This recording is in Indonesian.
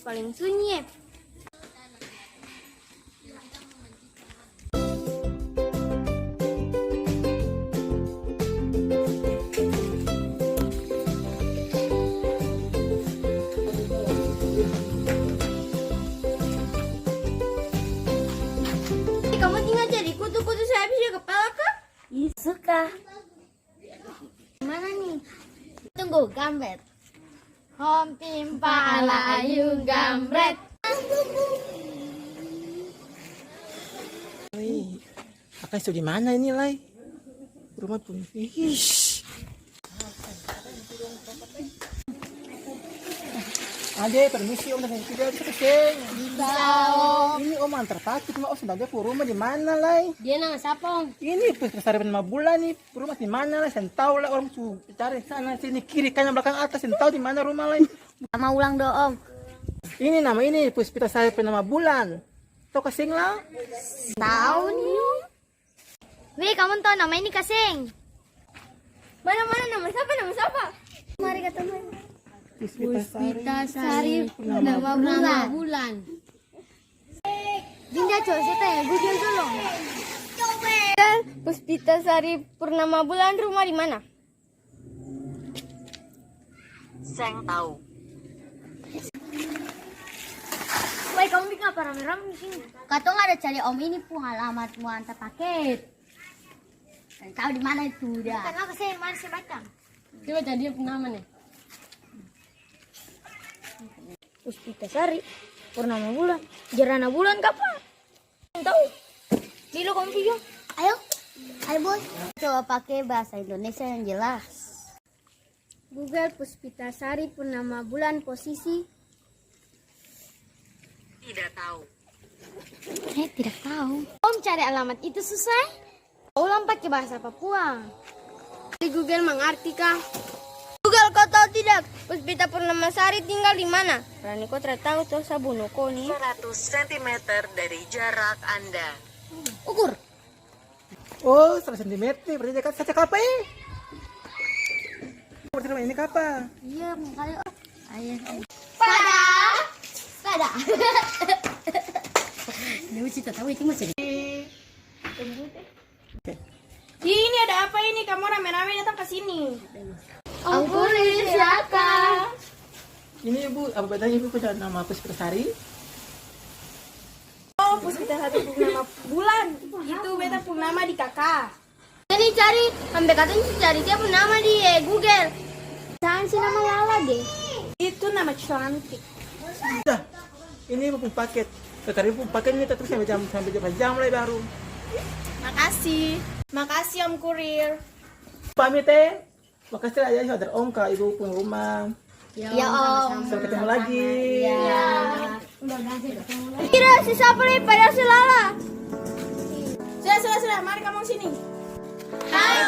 paling sunyi. Kamu tinggal jadi kutu-kutu saya bisa kepala kah? Ih, suka. Mana nih? Tunggu, gambet. Hom timpa ala ayu gambret. Lai, akan di mana ini, Lai? Rumah pun. Ish. Ade, permisi Om, dengan tidak bisa keseng. Bisa Ini Om antar paket, mau sudah ada rumah di mana, Lai? Dia nang sapong. Ini pesari 5 bulan nih, rumah di mana, Lai? Saya tahu lah orang tuh cari sana sini kiri kanan belakang atas, saya tahu di mana rumah, Lai. Sama ulang do, Om. Ini nama ini Puspita saya penama bulan. Tahu keseng lah? Tahu nih. Weh, kamu tahu nama ini Kaseng? Mana nama siapa? Nama siapa? Mari ketemu. Puspita Sari nama bulan. Dinda coba saya tanya Google dulu. Puspita Sari Purnama Bulan rumah di mana? Saya tahu. Woi, kamu bikin apa rame-rame di sini? Kata nggak ada cari Om ini pun alamat mau antar paket. Saya tahu di mana itu dah. Karena Kaseng mana saya baca? Coba tadi dia nama nih. Puspita Sari Purnama Bulan. Gerhana bulan kapan? Tahu? Dilo kamu video. Ayo. Ayo, Bos. Coba pakai bahasa Indonesia yang jelas. Google Puspita Sari Purnama Bulan posisi. Tidak tahu. Tidak tahu. Om cari alamat itu susah? Ulang pakai bahasa Papua. Di Google mengartikah? Google kau tahu tidak? Puspita Purnama Sari tinggal di mana? Rani kau tidak tahu tuh sabuno kau nih. 100 cm dari jarak Anda. Ukur. Oh, 100 cm, berarti dekat saja kapan? Berarti rumah ini kapan? Iya, makanya. Ayo. Pada. Dia cerita tahu itu masih. Ini ada apa ini? Kamu rame-rame datang ke sini. Ampun, siapa? Ini Ibu, apa bedanya Ibu punya nama Puspita Sari? Oh, Puspita Sari Purnama Bulan. Itu beta purnama di kakak. Ini cari, sampai katanya cari dia purnama di Google. Jangan sih nama Lala deh. Itu nama cantik. Sudah, ini Ibu punya paket. Sekarang Ibu paket ini terus sampai jam mulai baru. Makasih Om Kurir. Pamit makasih aja saudara Om ke Ibu punya rumah. Ya, Om. Sampai ketemu lagi. Kira si siapa nih? Padahal si Lala. Sudah. Mari kamu sini. Hai.